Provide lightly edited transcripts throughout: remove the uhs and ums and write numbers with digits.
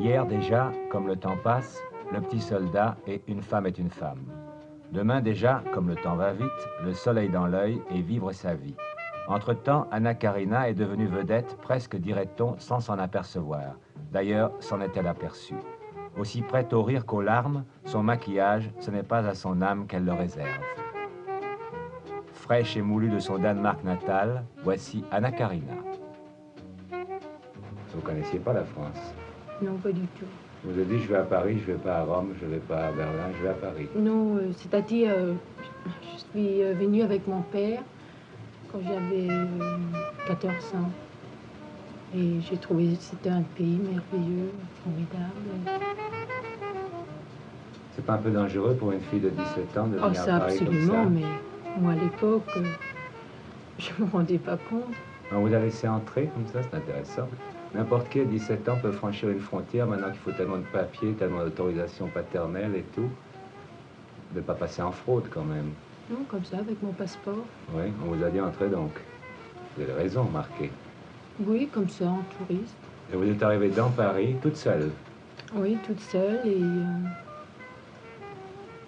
Hier déjà, comme le temps passe, le petit soldat et une femme est une femme. Demain déjà, comme le temps va vite, le soleil dans l'œil et vivre sa vie. Entre-temps, Anna Karina est devenue vedette, presque dirait-on, sans s'en apercevoir. D'ailleurs, s'en est-elle aperçue. Aussi prête au rire qu'aux larmes, son maquillage, ce n'est pas à son âme qu'elle le réserve. Fraîche et moulue de son Danemark natal, voici Anna Karina. Vous ne connaissiez pas la France? Non, pas du tout. Vous avez dit, je vais à Paris, je ne vais pas à Rome, je ne vais pas à Berlin, je vais à Paris. Non, c'est-à-dire, je suis venue avec mon père quand j'avais 14 ans. Et j'ai trouvé que c'était un pays merveilleux, formidable. C'est pas un peu dangereux pour une fille de 17 ans de Oh, venir ça à Paris absolument, comme ça? mais moi à l'époque, je ne me rendais pas compte. On vous a laissé entrer comme ça, c'est intéressant. N'importe qui à 17 ans peut franchir une frontière, maintenant qu'il faut tellement de papiers, tellement d'autorisation paternelle et tout. De ne pas passer en fraude quand même. Non, comme ça, avec mon passeport. Oui, on vous a dit entrer donc. Vous avez raison, remarquez. Oui, comme ça, en touriste. Et vous êtes arrivée dans Paris, toute seule? Oui, toute seule et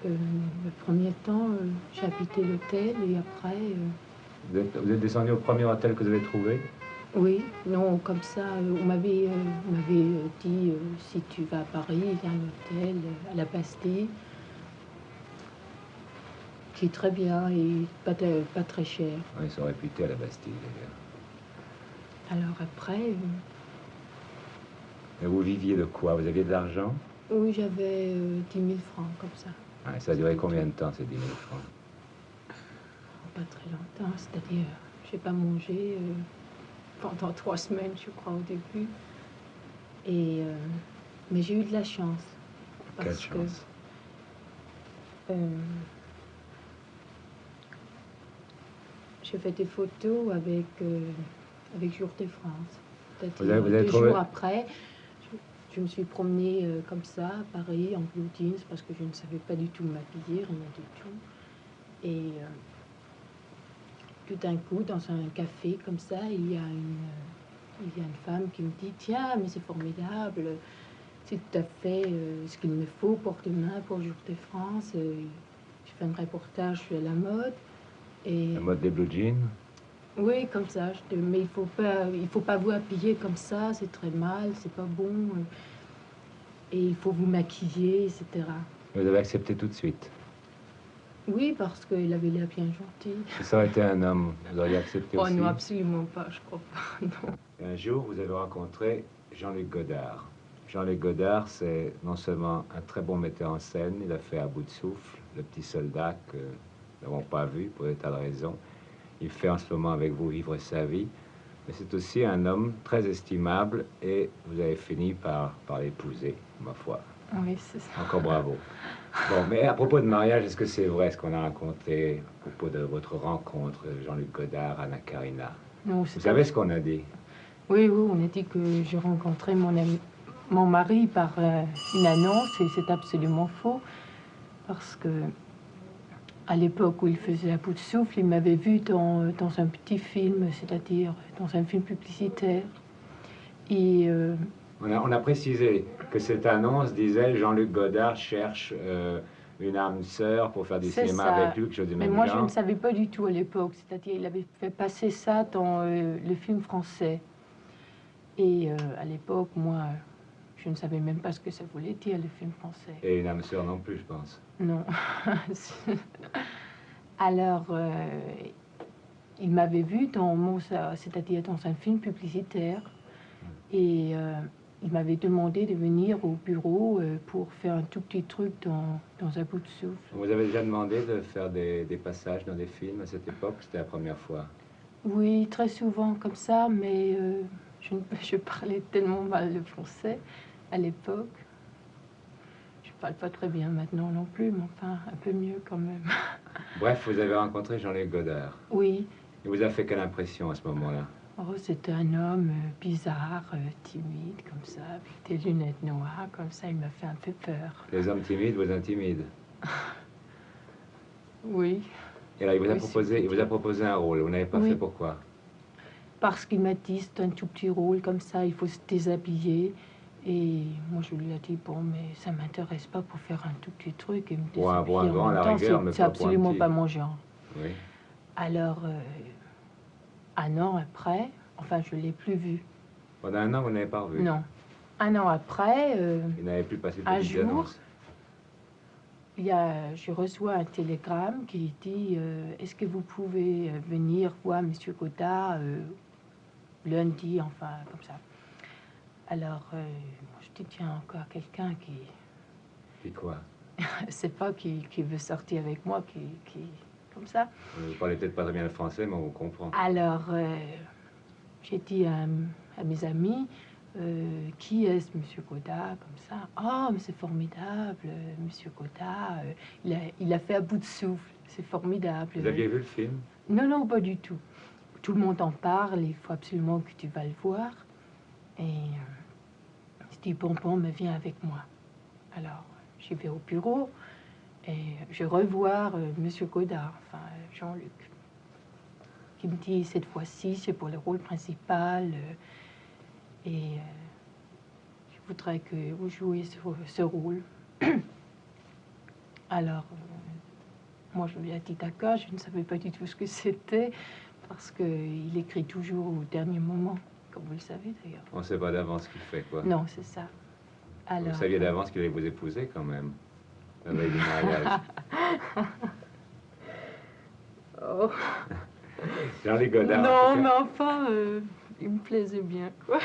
le premier temps, j'ai habité l'hôtel et après... Vous êtes descendu au premier hôtel que vous avez trouvé? Oui, non, comme ça, on m'avait dit, si tu vas à Paris, il y a un hôtel à la Bastille, qui est très bien et pas très cher. Oui, ils sont réputés à la Bastille d'ailleurs. Alors après, Et vous viviez de quoi? Vous aviez de l'argent? oui, j'avais 10 000 francs, comme ça. Ah, ça a duré combien de temps ces 10 000 francs? Pas très longtemps, c'est-à-dire, j'ai pas mangé pendant 3 semaines, je crois, au début. Et, mais j'ai eu de la chance. Quelle chance? J'ai fait des photos avec Jour de France. Vous avez 2 trouvé... jours après, je me suis promenée comme ça à Paris en blue jeans parce que je ne savais pas du tout m'habiller, rien du tout. Et tout d'un coup, dans un café comme ça, il y a une femme qui me dit « Tiens, mais c'est formidable, c'est tout à fait ce qu'il me faut pour demain, pour Jour de France. Je fais un reportage sur la mode. » Et La mode des blue jeans? oui, comme ça. Mais il faut pas vous habiller comme ça, c'est très mal, c'est pas bon. Et il faut vous maquiller, etc. Vous avez accepté tout de suite? Oui, parce qu'il avait l'air bien gentil. Si ça aurait été un homme, vous auriez accepté Oh aussi? non, absolument pas, je crois pas, non. Et un jour, vous avez rencontré Jean-Luc Godard. Jean-Luc Godard, c'est non seulement un très bon metteur en scène, il a fait À bout de souffle, Le petit soldat que nous n'avons pas vu pour des tas de raisons. Il fait en ce moment avec vous Vivre sa vie. Mais c'est aussi un homme très estimable et vous avez fini par l'épouser, ma foi. Oui, c'est ça. Encore bravo. Bon, mais à propos de mariage, est-ce que c'est vrai ce qu'on a raconté à propos de votre rencontre, Jean-Luc Godard, Anna Karina? Non, Vous savez ce qu'on a dit? Oui, oui, on a dit que j'ai rencontré mon mari par une annonce et c'est absolument faux parce que à l'époque où il faisait À bout de souffle, il m'avait vu dans un petit film, c'est-à-dire dans un film publicitaire. Et On a précisé que cette annonce disait Jean-Luc Godard cherche une âme sœur pour faire du cinéma ça. avec lui, quelque chose du Mais même moi, genre. je ne savais pas du tout à l'époque. C'est-à-dire, il avait fait passer ça dans le film français. Et à l'époque, moi, je ne savais même pas ce que ça voulait dire, le film français. Et une âme sœur non plus, je pense. Non. Alors, il m'avait vu c'est-à-dire dans un film publicitaire. Et il m'avait demandé de venir au bureau pour faire un tout petit truc dans Un bout de souffle. Vous avez déjà demandé de faire des passages dans des films à cette époque? C'était la première fois? Oui, très souvent comme ça, mais je parlais tellement mal le français à l'époque. Je parle pas très bien maintenant non plus, mais enfin, un peu mieux quand même. Bref, vous avez rencontré Jean-Luc Godard. Oui. Il vous a fait quelle impression à ce moment-là? Oh, c'était un homme bizarre, timide, comme ça, avec des lunettes noires, comme ça, il m'a fait un peu peur. Les hommes timides vous intimident? Oui. Et là, il vous a proposé un rôle, vous n'avez pas fait pourquoi? Parce qu'il m'a dit, c'est un tout petit rôle, comme ça, il faut se déshabiller. Et moi, je lui ai dit, bon, mais ça m'intéresse pas pour faire un tout petit truc et me Pour un déshabiller grand, en à même la temps, rigueur, mais c'est pas pour un absolument petit. pas mon genre. Oui. Alors, un an après, enfin, je l'ai plus vu. Pendant un an, vous n'avez pas revu? Non. Un an après, Il n'avait plus passé de un petites jour, annonces. je reçois un télégramme qui dit est-ce que vous pouvez venir voir Monsieur Godard lundi, enfin, comme ça. Alors, je dis tiens, encore quelqu'un qui... Puis quoi? c'est pas qui veut sortir avec moi, comme ça. Vous parlez peut-être pas très bien le français, mais on vous comprend. Alors, j'ai dit à mes amis, qui est ce Monsieur Godard, comme ça. Oh, mais c'est formidable, Monsieur Godard, il a fait à bout de souffle, c'est formidable. Vous aviez vu le film? Non, non, pas du tout. Tout le monde en parle, il faut absolument que tu vas le voir. Et je dis, bon, mais viens avec moi. Alors, j'y vais au bureau et je revois Monsieur Godard, enfin Jean-Luc, qui me dit, cette fois-ci, c'est pour le rôle principal et je voudrais que vous jouiez ce rôle. Alors, moi, je lui ai dit d'accord, je ne savais pas du tout ce que c'était, parce qu'il écrit toujours au dernier moment, comme vous le savez d'ailleurs. On ne sait pas d'avance ce qu'il fait, quoi. Non, c'est ça. Alors, vous saviez d'avance qu'il allait vous épouser, quand même, la veille du mariage. Oh. Jean-Luc Godard. Non, mais enfin, il me plaisait bien, quoi.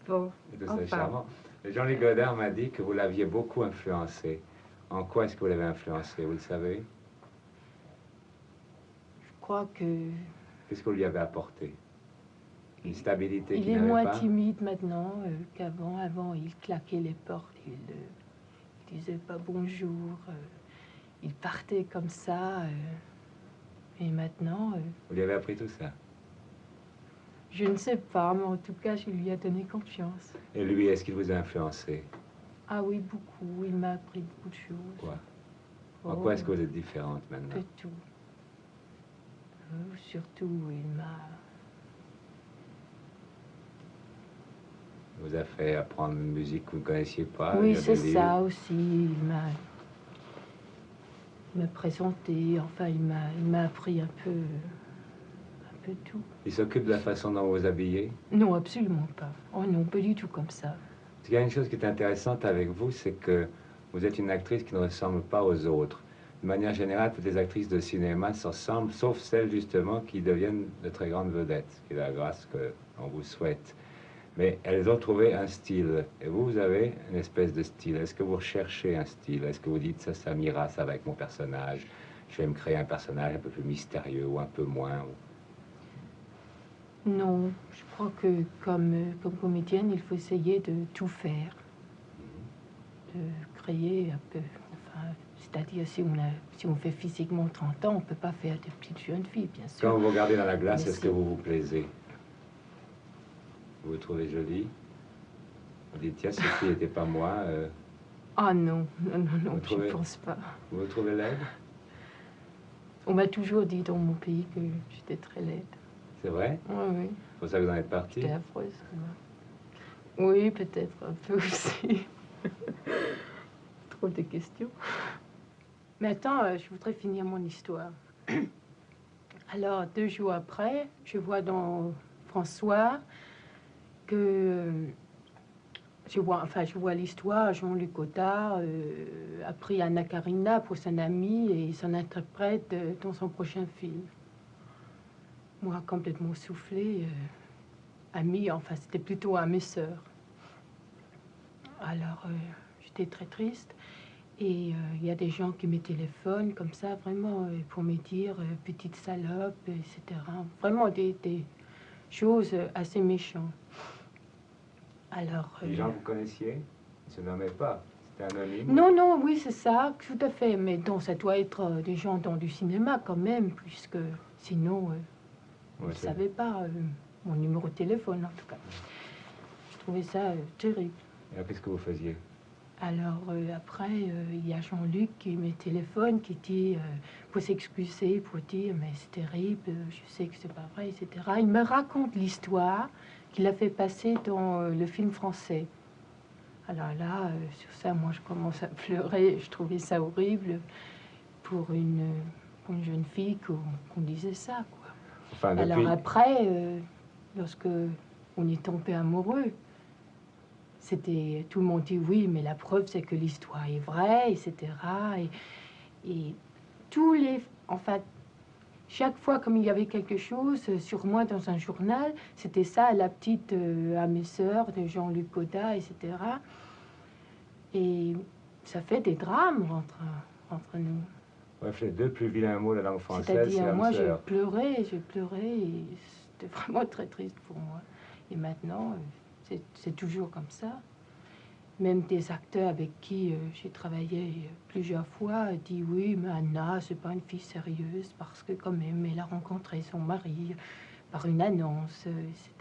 Bon, C'est enfin. charmant. Jean-Luc Godard m'a dit que vous l'aviez beaucoup influencé. En quoi est-ce que vous l'avez influencé, vous le savez? Je crois que... Qu'est-ce que vous lui avez apporté? Une stabilité il qu'il est n'avait moins pas? timide maintenant qu'avant. Avant, il claquait les portes, il disait pas bonjour, il partait comme ça. Et maintenant... Vous lui avez appris tout ça? Je ne sais pas, mais en tout cas, je lui ai donné confiance. Et lui, est-ce qu'il vous a influencé? Ah oui, beaucoup. Il m'a appris beaucoup de choses. Quoi? Oh, En quoi est-ce que vous êtes différente maintenant? de tout. Surtout, il m'a... Il vous a fait apprendre une musique que vous ne connaissiez pas? Oui, lire c'est des ça livres? aussi. Il m'a présenté, enfin, il m'a appris un peu tout. Il s'occupe de la façon dont vous vous habillez? Non, absolument pas. Oh non, pas du tout comme ça. Il y a une chose qui est intéressante avec vous, c'est que vous êtes une actrice qui ne ressemble pas aux autres. De manière générale, toutes les actrices de cinéma se ressemblent, sauf celles justement qui deviennent de très grandes vedettes, ce qui est la grâce qu'on vous souhaite. Mais elles ont trouvé un style. Et vous, vous avez une espèce de style. Est-ce que vous recherchez un style? Est-ce que vous dites, ça m'ira, ça va avec mon personnage? Je vais me créer un personnage un peu plus mystérieux ou un peu moins? Non, je crois que comme comédienne, il faut essayer de tout faire. De créer un peu, enfin, c'est-à-dire si on fait physiquement 30 ans, on ne peut pas faire de petites jeunes filles, bien sûr. Quand vous regardez dans la glace, Mais est-ce que vous vous plaisez? Vous vous trouvez jolie? Vous dites, tiens, cette fille n'était pas moi. Ah non, non, je trouvez... ne pense pas. Vous vous trouvez laide? On m'a toujours dit dans mon pays que j'étais très laide. C'est vrai? Oui, oui. C'est pour ça que vous en êtes parti? J'étais affreuse. Oui, peut-être un peu aussi. Trop de questions. Mais attends, je voudrais finir mon histoire. Alors, 2 jours après, je vois dans François que... je vois l'histoire. Jean-Luc Godard a pris Anna Karina pour son amie et son interprète dans son prochain film. Moi, complètement soufflée, amie, enfin, c'était plutôt à mes sœurs. Alors, j'étais très triste. Et il y a des gens qui me téléphonent comme ça, vraiment, pour me dire petite salope, etc. Vraiment des choses assez méchantes. Alors, Les gens que vous connaissiez? Ils ne se nommaient pas? C'était anonyme? non, non, oui, c'est ça, tout à fait. Mais donc, ça doit être des gens dans du cinéma quand même, puisque sinon, vous ne savez pas mon numéro de téléphone, en tout cas. Je trouvais ça terrible. Et alors, qu'est-ce que vous faisiez? Alors, après, il y a Jean-Luc qui me téléphone, qui dit, pour s'excuser, pour dire, mais c'est terrible, je sais que c'est pas vrai, etc. Il me raconte l'histoire qu'il a fait passer dans le film français. Alors là, sur ça, moi, je commence à pleurer. Je trouvais ça horrible pour une jeune fille qu'on disait ça, quoi. Enfin, Alors depuis... après, lorsque on est tombé amoureux, c'était tout le monde dit oui, mais la preuve c'est que l'histoire est vraie, etc. Et tous les, enfin, chaque fois comme il y avait quelque chose sur moi dans un journal, c'était ça, la petite à mes sœurs de Jean-Luc Godard, etc. Et ça fait des drames entre nous. Bref, les deux plus vilains mots de la langue française, c'est C'est-à-dire, âme moi, sœur. j'ai pleuré, et c'était vraiment très triste pour moi. Et maintenant, c'est toujours comme ça. Même des acteurs avec qui j'ai travaillé plusieurs fois disent oui, mais Anna, c'est pas une fille sérieuse parce que quand même, elle a rencontré son mari par une annonce, etc.